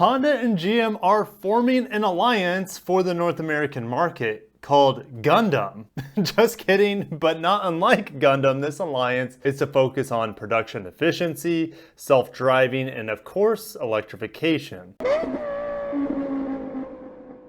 Honda and GM are forming an alliance for the North American market called Gundam. Just kidding, but not unlike Gundam, this alliance is to focus on production efficiency, self-driving, and of course, electrification.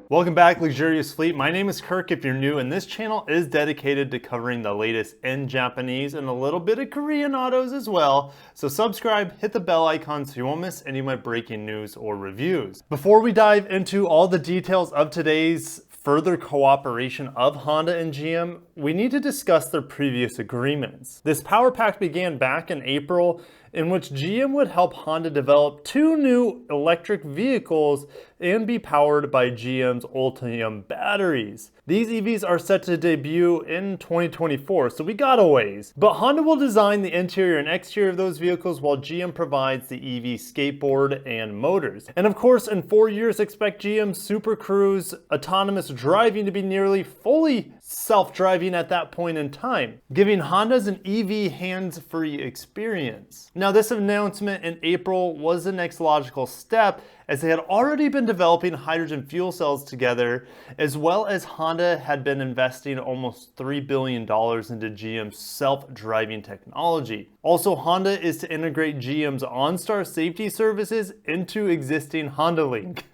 Welcome back, Lexurious Fleet. My name is Kirk if you're new, and this channel is dedicated to covering the latest in Japanese and a little bit of Korean autos as well. So subscribe, hit the bell icon so you won't miss any of my breaking news or reviews. Before we dive into all the details of today's further cooperation of Honda and GM, we need to discuss their previous agreements. This power pact began back in April, in which GM would help Honda develop 2 new electric vehicles and be powered by GM's Ultium batteries. These EVs are set to debut in 2024, so we got a ways. But Honda will design the interior and exterior of those vehicles while GM provides the EV skateboard and motors. And of course, in 4 years, expect GM's Super Cruise autonomous driving to be nearly fully self-driving at that point in time, giving Honda's an EV hands-free experience. Now, this announcement in April was the next logical step, as they had already been developing hydrogen fuel cells together, as well as Honda had been investing almost $3 billion into GM's self-driving technology. Also, Honda is to integrate GM's OnStar safety services into existing Honda Link.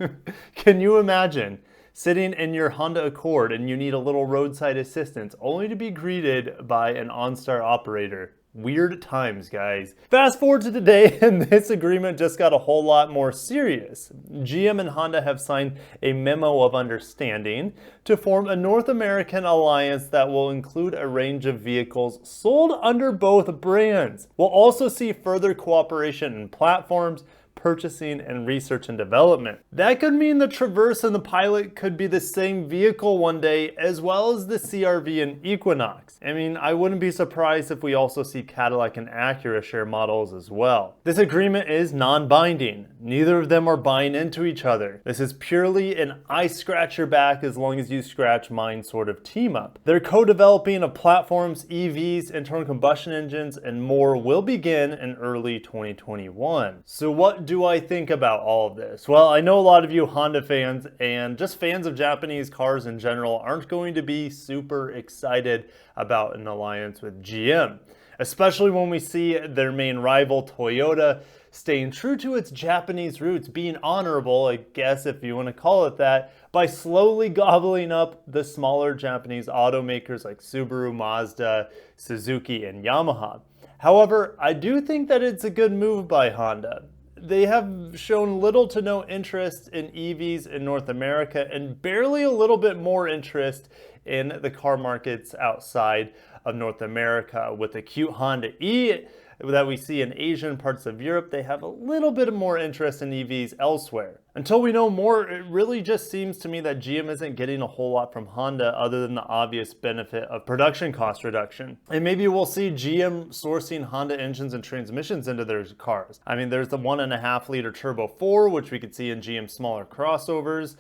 Can you imagine sitting in your Honda Accord and you need a little roadside assistance only to be greeted by an OnStar operator? Weird times, guys. Fast forward to today, and this agreement just got a whole lot more serious. GM and Honda have signed a memo of understanding to form a North American alliance that will include a range of vehicles sold under both brands. We'll also see further cooperation in platforms, purchasing, and research and development. That could mean the Traverse and the Pilot could be the same vehicle one day, as well as the CR-V and Equinox. I mean, I wouldn't be surprised if we also see Cadillac and Acura share models as well. This agreement is non-binding. Neither of them are buying into each other. This is purely an I scratch your back as long as you scratch mine sort of team up. Their co-developing of platforms, EVs, internal combustion engines, and more will begin in early 2021. So what do I think about all of this? Well, I know a lot of you Honda fans and just fans of Japanese cars in general aren't going to be super excited about an alliance with GM, especially when we see their main rival Toyota staying true to its Japanese roots, being honorable, I guess if you want to call it that, by slowly gobbling up the smaller Japanese automakers like Subaru, Mazda, Suzuki, and Yamaha. However, I do think that it's a good move by Honda. They have shown little to no interest in EVs in North America and barely a little bit more interest in the car markets outside of North America. With the cute Honda E that we see in Asian parts of Europe, they have a little bit more interest in EVs elsewhere. Until we know more, it really just seems to me that GM isn't getting a whole lot from Honda other than the obvious benefit of production cost reduction. And maybe we'll see GM sourcing Honda engines and transmissions into their cars. I mean, there's the 1.5 liter turbo 4, which we could see in GM's smaller crossovers.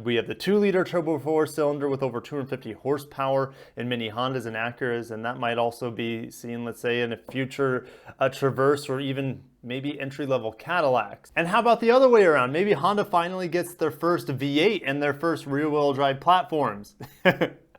We have the 2 liter turbo 4 cylinder with over 250 horsepower in many Hondas and Acuras, and that might also be seen, let's say, in a future Traverse or even maybe entry-level Cadillacs. And how about the other way around? Maybe Honda finally gets their first V8 and their first rear-wheel drive platforms.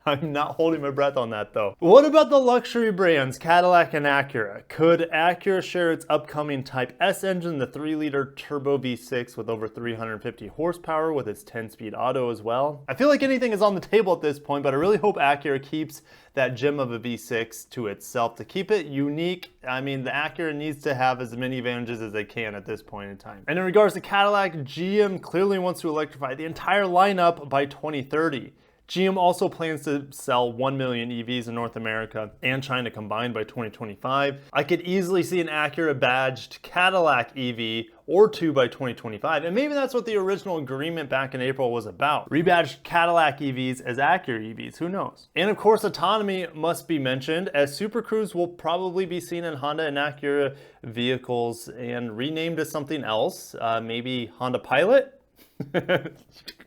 I'm not holding my breath on that though. What about the luxury brands Cadillac and Acura? Could Acura share its upcoming Type S engine, the 3 liter turbo V6 with over 350 horsepower with its 10-speed auto as well? I feel like anything is on the table at this point, but I really hope Acura keeps that gem of a V6 to itself to keep it unique. I mean, the Acura needs to have as many advantages as they can at this point in time. And in regards to Cadillac, GM clearly wants to electrify the entire lineup by 2030. GM also plans to sell 1 million EVs in North America and China combined by 2025. I could easily see an Acura badged Cadillac EV or 2 by 2025, and maybe that's what the original agreement back in April was about. Rebadged Cadillac EVs as Acura EVs, who knows? And of course, autonomy must be mentioned, as Super Cruise will probably be seen in Honda and Acura vehicles and renamed as something else, maybe Honda Pilot?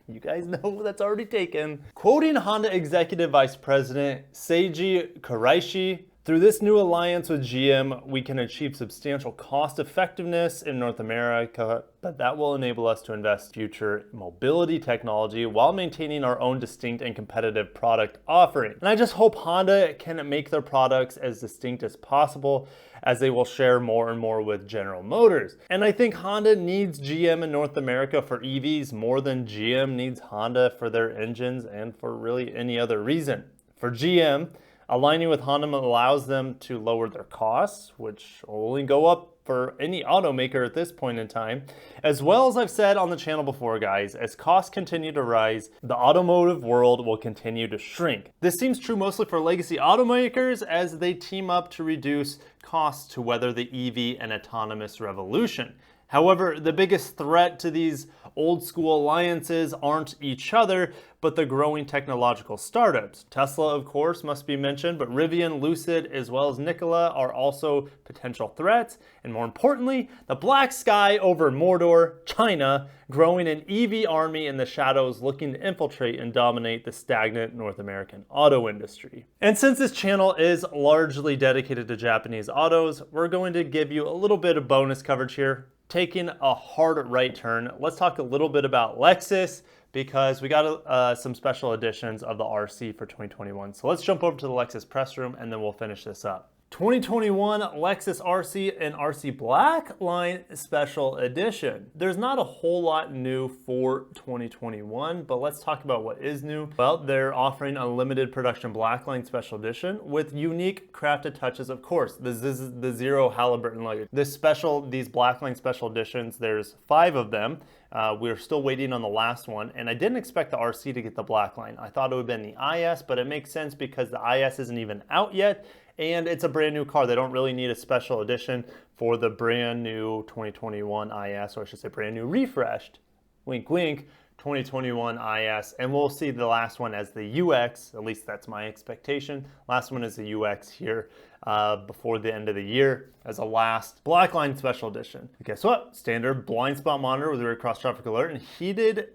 You guys know that's already taken. Quoting Honda Executive Vice President Seiji Kuraishi, Through this new alliance with GM, we can achieve substantial cost effectiveness in North America, but that will enable us to invest in future mobility technology while maintaining our own distinct and competitive product offering. And I just hope Honda can make their products as distinct as possible, as they will share more and more with General Motors. And I think Honda needs GM in North America for EVs more than GM needs Honda for their engines and for really any other reason. For GM, aligning with Honda allows them to lower their costs, which will only go up for any automaker at this point in time. As well as I've said on the channel before, guys, as costs continue to rise, the automotive world will continue to shrink. This seems true mostly for legacy automakers as they team up to reduce costs to weather the EV and autonomous revolution. However, the biggest threat to these old school alliances aren't each other, but the growing technological startups. Tesla, of course, must be mentioned, but Rivian, Lucid, as well as Nikola are also potential threats. And more importantly, the black sky over Mordor, China, growing an EV army in the shadows looking to infiltrate and dominate the stagnant North American auto industry. And since this channel is largely dedicated to Japanese autos, we're going to give you a little bit of bonus coverage here. Taking a hard right turn, let's talk a little bit about Lexus because we got some special editions of the RC for 2021. So let's jump over to the Lexus press room and then we'll finish this up. 2021 Lexus RC and RC Black Line Special Edition. There's not a whole lot new for 2021, but let's talk about what is new. Well, they're offering a limited production Black Line Special Edition with unique crafted touches, of course. This is the Zero Halliburton luggage. These Black Line Special Editions, there's 5 of them. We're still waiting on the last one, and I didn't expect the RC to get the Black Line. I thought it would have been the IS, but it makes sense because the IS isn't even out yet, and it's a brand new car. They don't really need a special edition for the brand new 2021 IS, or I should say brand new refreshed, wink wink, 2021 IS. And we'll see the last one as the UX, at least that's my expectation. Last one is the UX here before the end of the year as a last Black Line Special Edition. And guess what? Standard blind spot monitor with rear cross traffic alert and heated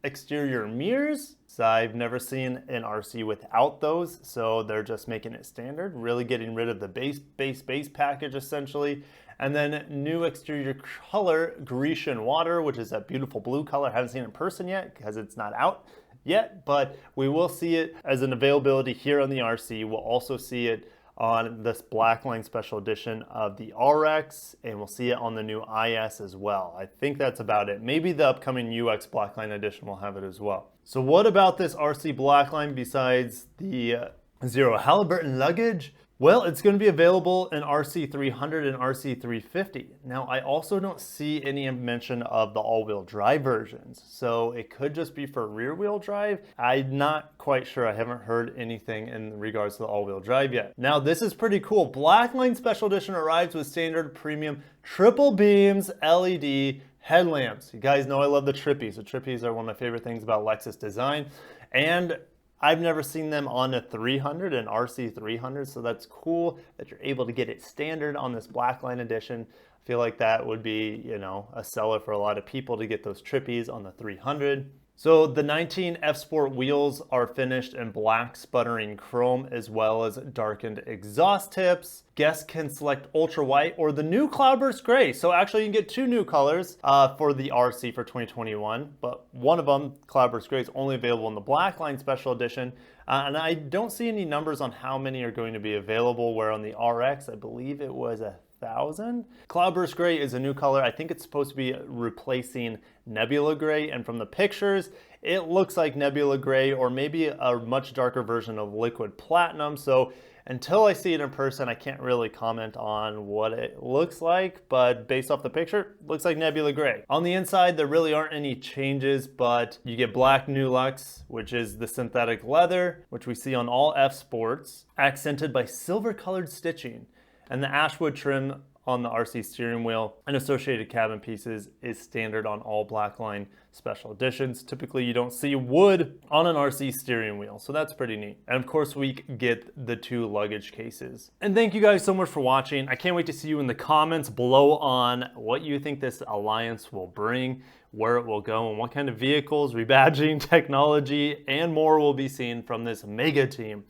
exterior mirrors. So I've never seen an RC without those, so they're just making it standard, really getting rid of the base package essentially. And then new exterior color, Grecian Water, which is a beautiful blue color. I haven't seen it in person yet because it's not out yet, but we will see it as an availability here on the RC. We'll also see it on this Black Line Special Edition of the RX, and we'll see it on the new IS as well. I think that's about it. Maybe the upcoming UX Black Line Edition will have it as well. So what about this RC Black Line besides the Zero Halliburton luggage? Well, it's going to be available in RC300 and RC350. Now, I also don't see any mention of the all-wheel drive versions, so it could just be for rear-wheel drive. I'm not quite sure. I haven't heard anything in regards to the all-wheel drive yet. Now, this is pretty cool. Black Line Special Edition arrives with standard premium triple beams LED headlamps. You guys know I love the Trippies. The Trippies are one of my favorite things about Lexus design, and I've never seen them on a 300 and RC 300, so that's cool that you're able to get it standard on this Black Line Edition. I feel like that would be, you know, a seller for a lot of people to get those Trippies on the 300. So the 19 F Sport wheels are finished in black sputtering chrome as well as darkened exhaust tips. Guests can select ultra white or the new cloudburst gray. So actually you can get 2 new colors for the RC for 2021, but one of them, cloudburst gray, is only available in the Black Line Special Edition. And I don't see any numbers on how many are going to be available, where on the RX, I believe it was 1,000. Cloudburst gray is a new color. I think it's supposed to be replacing Nebula gray, and from the pictures it looks like Nebula gray or maybe a much darker version of liquid platinum. So until I see it in person, I can't really comment on what it looks like, but based off the picture, it looks like Nebula gray. On the inside, there really aren't any changes, but you get black Nulux, which is the synthetic leather, which we see on all F Sports, accented by silver colored stitching. And the Ashwood trim on the RC steering wheel and associated cabin pieces is standard on all Black Line Special Editions. Typically, you don't see wood on an RC steering wheel, so that's pretty neat. And of course, we get the 2 luggage cases. And thank you guys so much for watching. I can't wait to see you in the comments below on what you think this alliance will bring, where it will go, and what kind of vehicles, rebadging, technology, and more will be seen from this mega team.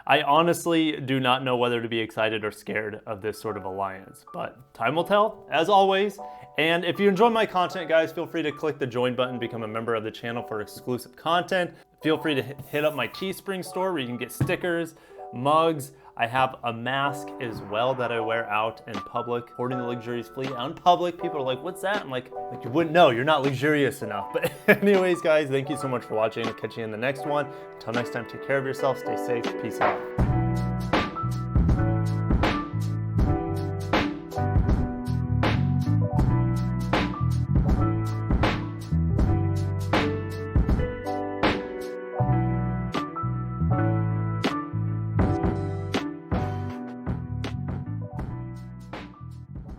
I honestly do not know whether to be excited or scared of this sort of alliance, but time will tell, as always. And if you enjoy my content, guys, feel free to click the join button, become a member of the channel for exclusive content. Feel free to hit up my Teespring store where you can get stickers, mugs. I have a mask as well that I wear out in public. According to the Lexurious Fleet, out in public, people are like, what's that? I'm like you wouldn't know, you're not luxurious enough. But anyways, guys, thank you so much for watching. I'll catch you in the next one. Until next time, take care of yourself, stay safe, peace out.